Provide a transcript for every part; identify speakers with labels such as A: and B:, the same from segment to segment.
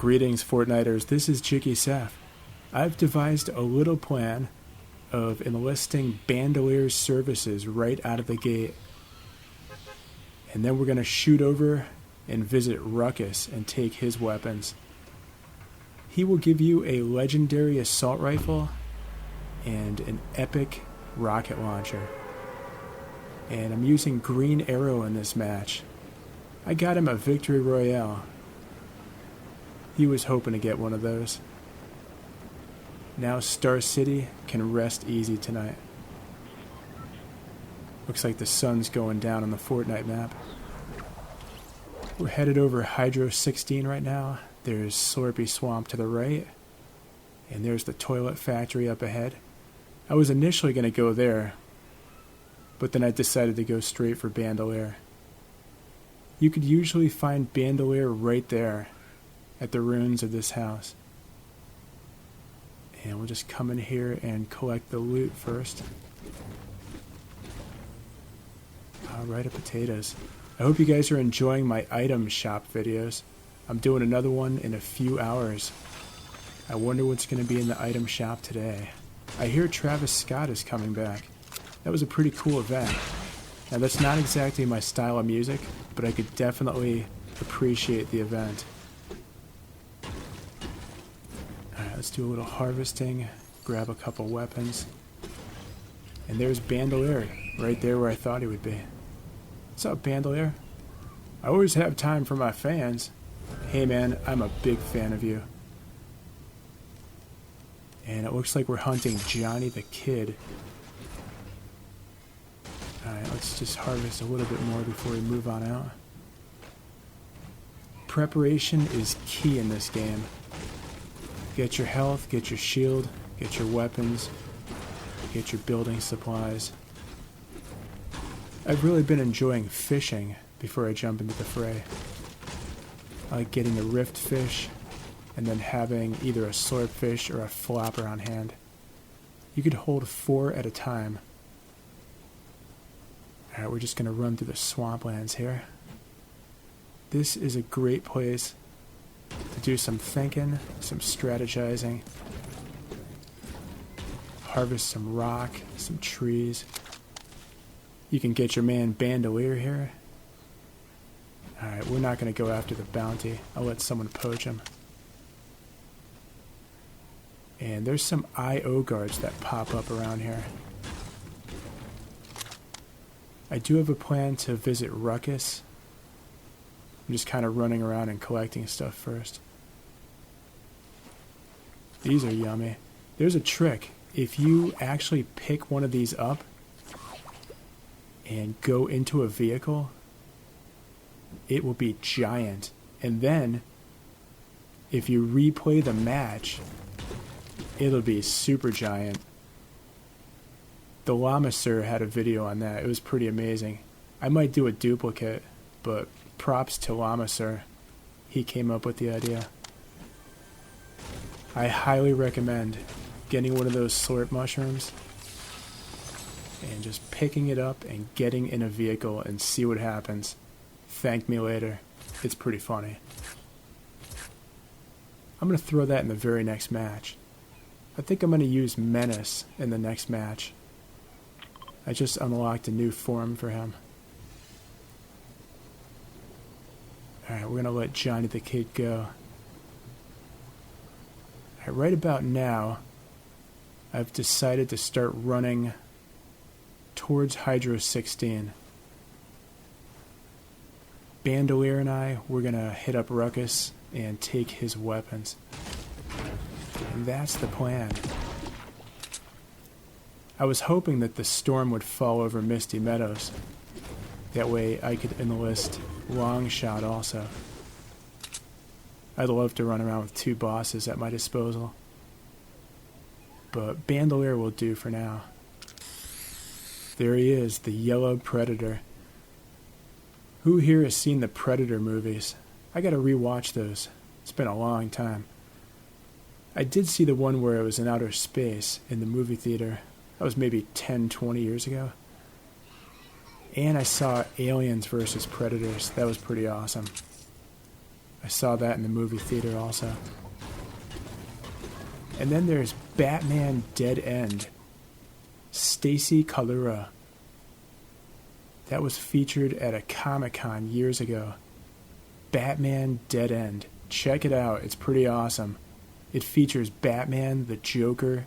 A: Greetings, Fortniters. This is JikkySef. I've devised a little plan of enlisting Bandolier's services right out of the gate. And then we're going to shoot over and visit Ruckus and take his weapons. He will give you a legendary assault rifle and an epic rocket launcher. And I'm using Green Arrow in this match. I got him a Victory Royale. He was hoping to get one of those. Now Star City can rest easy tonight. Looks like the sun's going down on the Fortnite map. We're headed over Hydro 16 right now. There's Slurpy Swamp to the right. And there's the Toilet Factory up ahead. I was initially going to go there, but then I decided to go straight for Bandolier. You could usually find Bandolier right there at the ruins of this house. And we'll just come in here and collect the loot first. Alright, potatoes. I hope you guys are enjoying my item shop videos. I'm doing another one in a few hours. I wonder what's going to be in the item shop today. I hear Travis Scott is coming back. That was a pretty cool event. Now that's not exactly my style of music, but I could definitely appreciate the event. Alright, let's do a little harvesting, grab a couple weapons. And there's Bandolier, right there where I thought he would be. What's up, Bandolier? I always have time for my fans. Hey man, I'm a big fan of you. And it looks like we're hunting Johnny the Kid. Alright, let's just harvest a little bit more before we move on out. Preparation is key in this game. Get your health, get your shield, get your weapons, get your building supplies. I've really been enjoying fishing before I jump into the fray. I like getting a rift fish and then having either a slurp fish or a flopper on hand. You could hold 4 at a time. Alright, we're just going to run through the swamplands here. This is a great place to do some thinking, some strategizing, harvest some rock, some trees. You can get your man Bandolier here. Alright, we're not going to go after the bounty. I'll let someone poach him. And there's some IO guards that pop up around here. I do have a plan to visit Ruckus. I'm just kind of running around and collecting stuff first. These are yummy. There's a trick. If you actually pick one of these up and go into a vehicle, it will be giant. And then, if you replay the match, it'll be super giant. The Llama Sir had a video on that. It was pretty amazing. I might do a duplicate, but props to Llama Sir. He came up with the idea. I highly recommend getting one of those slurp mushrooms and just picking it up and getting in a vehicle and see what happens. Thank me later. It's pretty funny. I'm going to throw that in the very next match. I think I'm going to use Menace in the next match. I just unlocked a new form for him. Alright, we're going to let Johnny the Kid go. Alright, right about now, I've decided to start running towards Hydro 16. Bandolier and I, we're going to hit up Ruckus and take his weapons. And that's the plan. I was hoping that the storm would fall over Misty Meadows. That way I could enlist Longshot also. I'd love to run around with 2 bosses at my disposal. But Bandolier will do for now. There he is, the Yellow Predator. Who here has seen the Predator movies? I gotta rewatch those. It's been a long time. I did see the one where it was in outer space in the movie theater. That was maybe 10, 20 years ago. And I saw Aliens vs. Predators. That was pretty awesome. I saw that in the movie theater also. And then there's Batman Dead End. Stacy Kalura. That was featured at a Comic-Con years ago. Batman Dead End. Check it out. It's pretty awesome. It features Batman, the Joker,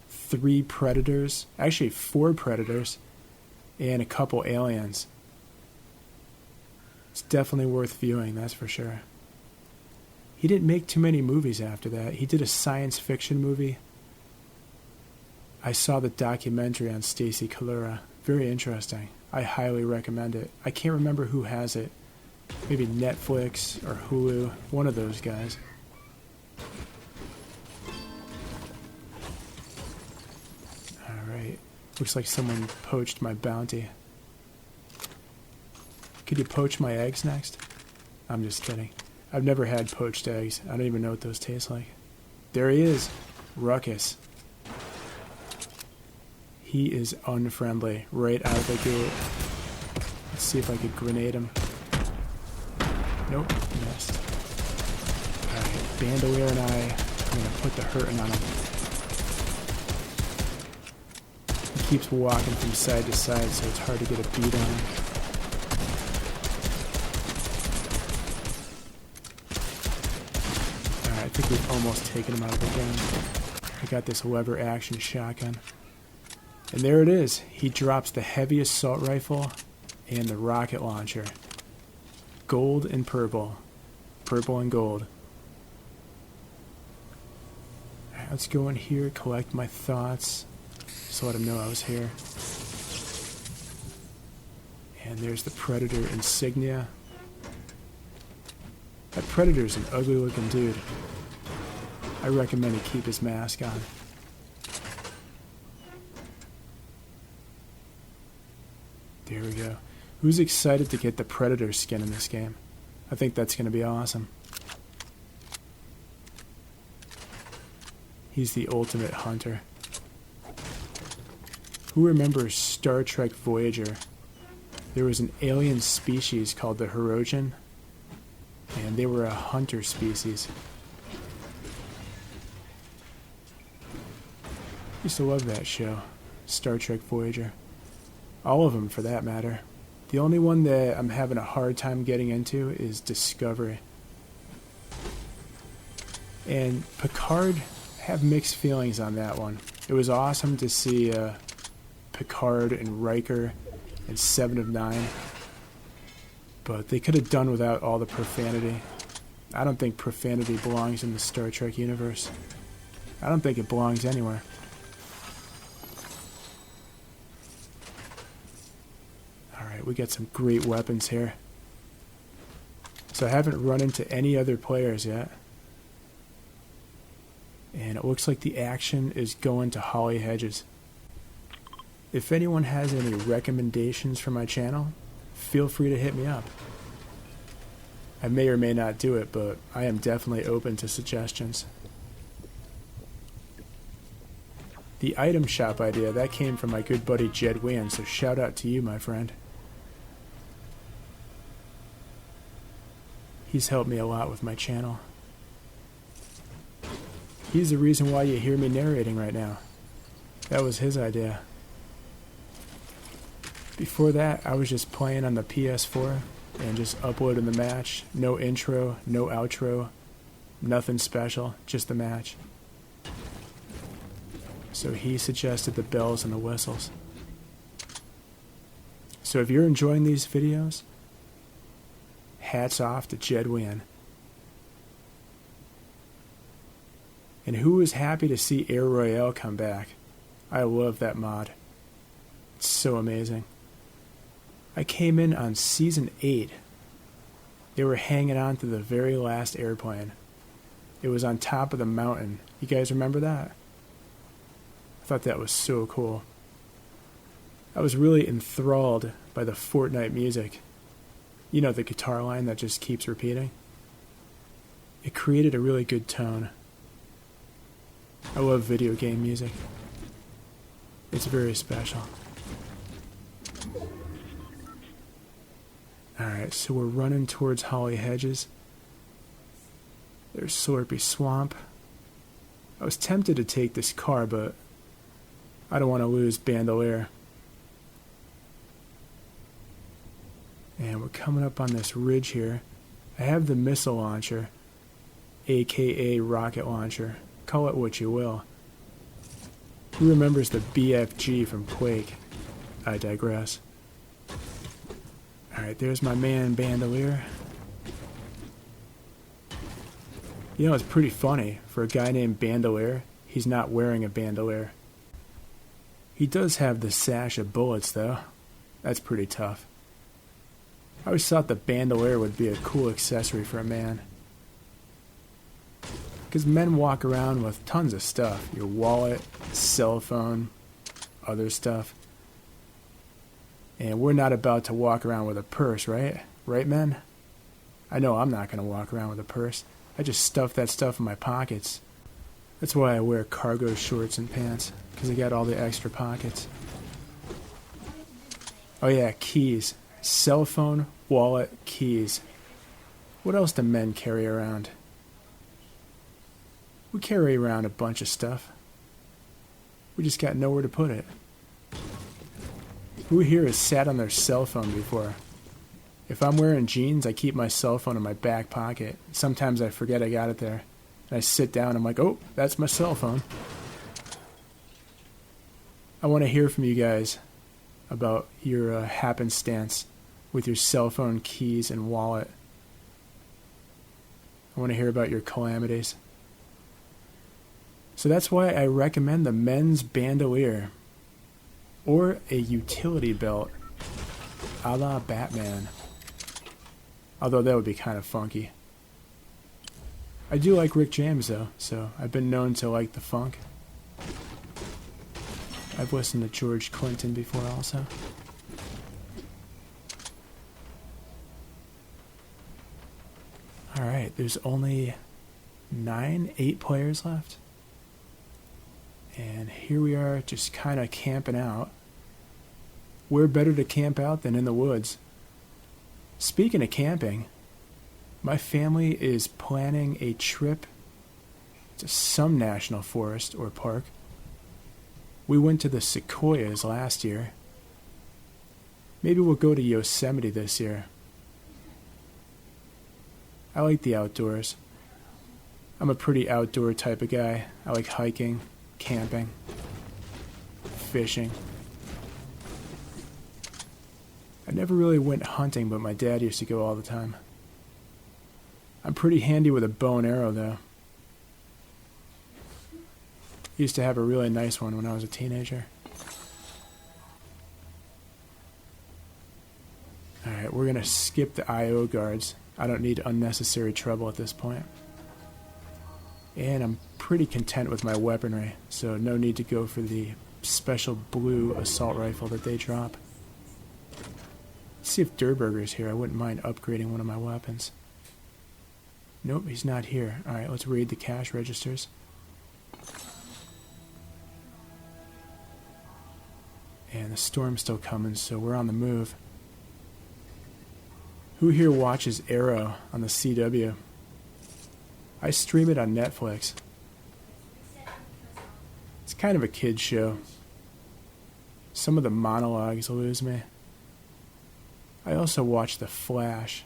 A: 3 Predators, actually 4 Predators, and a couple aliens. It's definitely worth viewing, that's for sure. He didn't make too many movies after that. He did a science fiction movie. I saw the documentary on Stacy Kalura. Very interesting. I highly recommend it. I can't remember who has it. Maybe Netflix or Hulu. One of those guys. Alright. Looks like someone poached my bounty. Could you poach my eggs next? I'm just kidding. I've never had poached eggs. I don't even know what those taste like. There he is. Ruckus. He is unfriendly right out of the gate. Let's see if I could grenade him. Nope, missed. Alright, Bandolier and I'm going to put the hurting on him. He keeps walking from side to side, so it's hard to get a beat on him. Alright, I think we've almost taken him out of the game. I got this lever action shotgun. And there it is. He drops the heavy assault rifle and the rocket launcher. Gold and purple. Purple and gold. Alright, let's go in here, collect my thoughts. Just let him know I was here. And there's the Predator insignia. That Predator's an ugly looking dude. I recommend he keep his mask on. There we go. Who's excited to get the Predator skin in this game? I think that's going to be awesome. He's the ultimate hunter. Who remembers Star Trek Voyager? There was an alien species called the Hirogen, and they were a hunter species. Used to love that show, Star Trek Voyager. All of them, for that matter. The only one that I'm having a hard time getting into is Discovery. And Picard, have mixed feelings on that one. It was awesome to see Picard and Riker and 7 of 9. But they could have done without all the profanity. I don't think profanity belongs in the Star Trek universe. I don't think it belongs anywhere. We got some great weapons here. So I haven't run into any other players yet. And it looks like the action is going to Holly Hedges. If anyone has any recommendations for my channel, feel free to hit me up. I may or may not do it, but I am definitely open to suggestions. The item shop idea, that came from my good buddy Jed Wynn, so shout out to you, my friend. He's helped me a lot with my channel. He's the reason why you hear me narrating right now. That was his idea. Before that, I was just playing on the PS4 and just uploading the match. No intro, no outro, nothing special, just the match. So he suggested the bells and the whistles. So if you're enjoying these videos, hats off to Jed Wynn. And who is happy to see Air Royale come back? I love that mod. It's so amazing. I came in on Season 8. They were hanging on to the very last airplane. It was on top of the mountain. You guys remember that? I thought that was so cool. I was really enthralled by the Fortnite music. You know, the guitar line that just keeps repeating? It created a really good tone. I love video game music. It's very special. Alright, so we're running towards Holly Hedges. There's Slurpy Swamp. I was tempted to take this car, but I don't want to lose Bandolier. And we're coming up on this ridge here. I have the missile launcher, aka rocket launcher. Call it what you will. Who remembers the BFG from Quake? I digress. Alright, there's my man Bandolier. You know, it's pretty funny. For a guy named Bandolier, he's not wearing a bandolier. He does have the sash of bullets, though. That's pretty tough. I always thought the bandolier would be a cool accessory for a man. Because men walk around with tons of stuff. Your wallet, cell phone, other stuff. And we're not about to walk around with a purse, right? Right, men? I know I'm not going to walk around with a purse. I just stuff that stuff in my pockets. That's why I wear cargo shorts and pants. Because I got all the extra pockets. Oh yeah, keys. Cell phone, wallet, keys. What else do men carry around? We carry around a bunch of stuff. We just got nowhere to put it. Who here has sat on their cell phone before? If I'm wearing jeans, I keep my cell phone in my back pocket. Sometimes I forget I got it there. And I sit down and I'm like, oh, that's my cell phone. I want to hear from you guys about your happenstance with your cell phone, keys, and wallet. I want to hear about your calamities. So that's why I recommend the men's bandolier or a utility belt a la Batman. Although that would be kind of funky. I do like Rick James though, so I've been known to like the funk. I've listened to George Clinton before also. Alright, there's only 8 players left. And here we are just kind of camping out. Where better to camp out than in the woods? Speaking of camping, my family is planning a trip to some national forest or park. We went to the Sequoias last year. Maybe we'll go to Yosemite this year. I like the outdoors. I'm a pretty outdoor type of guy. I like hiking, camping, fishing. I never really went hunting, but my dad used to go all the time. I'm pretty handy with a bow and arrow, though. Used to have a really nice one when I was a teenager. Alright, we're going to skip the IO guards. I don't need unnecessary trouble at this point. And I'm pretty content with my weaponry, so no need to go for the special blue assault rifle that they drop. Let's see if Durberger's here. I wouldn't mind upgrading one of my weapons. Nope, he's not here. Alright, let's raid the cash registers. And the storm's still coming, so we're on the move. Who here watches Arrow on the CW? I stream it on Netflix. It's kind of a kid's show. Some of the monologues lose me. I also watch The Flash.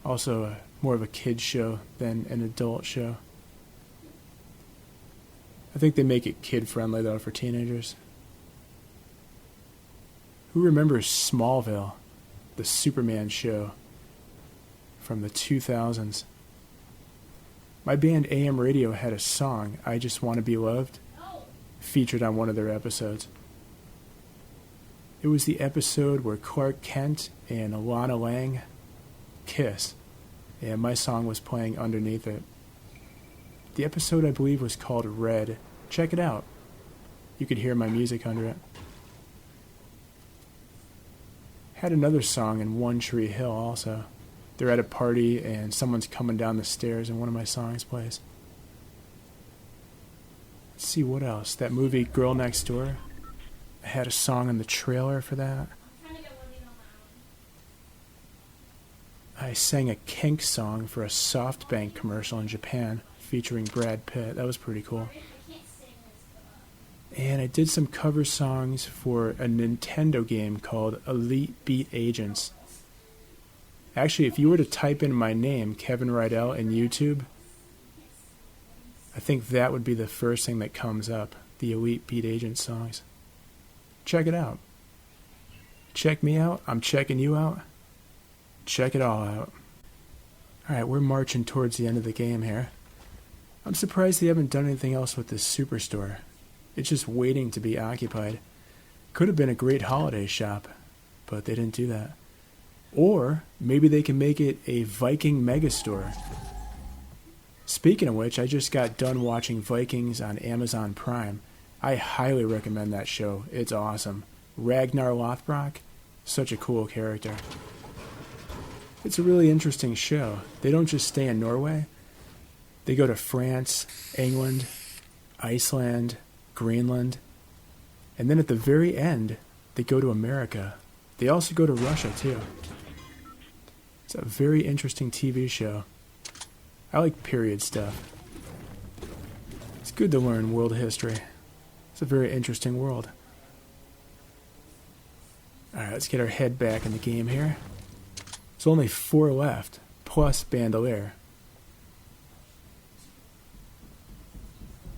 A: Also more of a kid's show than an adult show. I think they make it kid-friendly, though, for teenagers. Who remembers Smallville, the Superman show from the 2000s? My band AM Radio had a song, I Just Want to Be Loved, featured on one of their episodes. It was the episode where Clark Kent and Alana Lang kiss, and my song was playing underneath it. The episode, I believe, was called Red. Check it out. You could hear my music under it. Had another song in One Tree Hill also. They're at a party and someone's coming down the stairs and one of my songs plays. Let's see what else. That movie Girl Next Door. I had a song in the trailer for that. I I sang a Kink song for a SoftBank commercial in Japan featuring Brad Pitt. That was pretty cool. And I did some cover songs for a Nintendo game called Elite Beat Agents. Actually, if you were to type in my name, Kevin Rydell, in YouTube, I think that would be the first thing that comes up, the Elite Beat Agents songs. Check it out. Check me out. I'm checking you out. Check it all out. Alright, we're marching towards the end of the game here. I'm surprised they haven't done anything else with this superstore. It's just waiting to be occupied. Could have been a great holiday shop, but they didn't do that. Or maybe they can make it a Viking megastore. Speaking of which, I just got done watching Vikings on Amazon Prime. I highly recommend that show. It's awesome. Ragnar Lothbrok, such a cool character. It's a really interesting show. They don't just stay in Norway. They go to France, England, Iceland, Greenland, and then at the very end, they go to America. They also go to Russia, too. It's a very interesting TV show. I like period stuff. It's good to learn world history. It's a very interesting world. Alright, let's get our head back in the game here. There's only 4 left, plus Bandolier.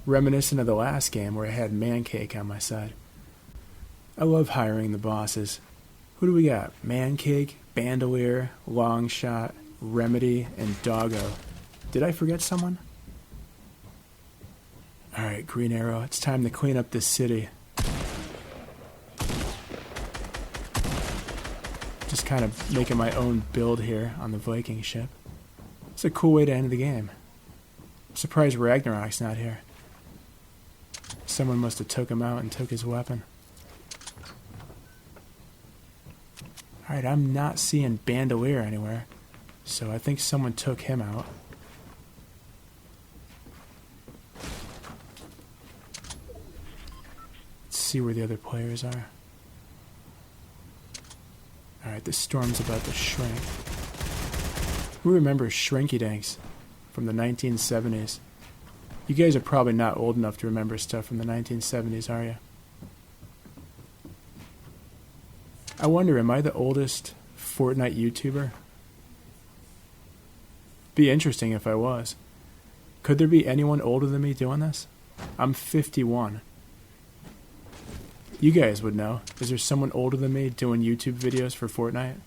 A: Reminiscent of the last game where I had Mancake on my side. I love hiring the bosses. Who do we got? Mancake, Bandolier, Longshot, Remedy, and Doggo. Did I forget someone? Alright, Green Arrow, it's time to clean up this city. Just kind of making my own build here on the Viking ship. It's a cool way to end the game. I'm surprised Ragnarok's not here. Someone must have took him out and took his weapon. Alright, I'm not seeing Bandolier anywhere, so I think someone took him out. Let's see where the other players are. Alright, the storm's about to shrink. Who remembers Shrinky Dinks from the 1970s? You guys are probably not old enough to remember stuff from the 1970s, are you? I wonder, am I the oldest Fortnite YouTuber? Be interesting if I was. Could there be anyone older than me doing this? I'm 51. You guys would know. Is there someone older than me doing YouTube videos for Fortnite?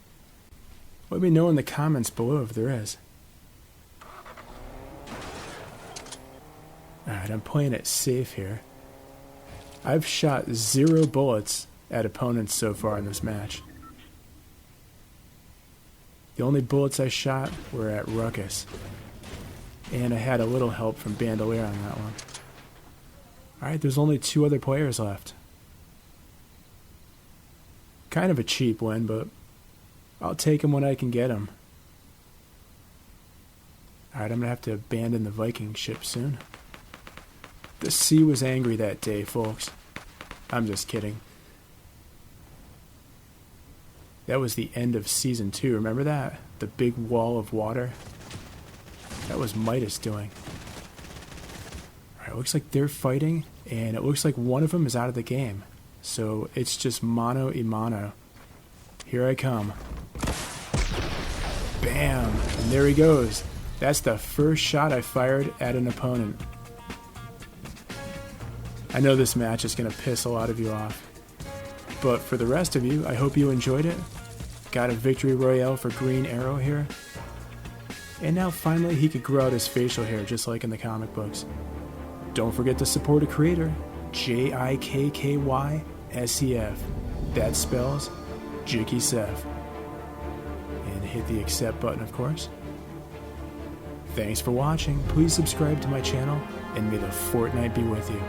A: Let me know in the comments below if there is. Alright, I'm playing it safe here. I've shot 0 bullets at opponents so far in this match. The only bullets I shot were at Ruckus. And I had a little help from Bandolier on that one. Alright, there's only 2 other players left. Kind of a cheap win, but I'll take them when I can get them. Alright, I'm going to have to abandon the Viking ship soon. The sea was angry that day, folks. I'm just kidding. That was the end of Season 2, remember that? The big wall of water? That was Midas doing. Alright, looks like they're fighting, and it looks like one of them is out of the game. So it's just mano a mano. Here I come. Bam! And there he goes. That's the first shot I fired at an opponent. I know this match is going to piss a lot of you off. But for the rest of you, I hope you enjoyed it. Got a victory royale for Green Arrow here. And now finally he could grow out his facial hair just like in the comic books. Don't forget to support a creator. JikkySef. That spells JikkySef. And hit the accept button, of course. Thanks for watching. Please subscribe to my channel, and may the Fortnite be with you.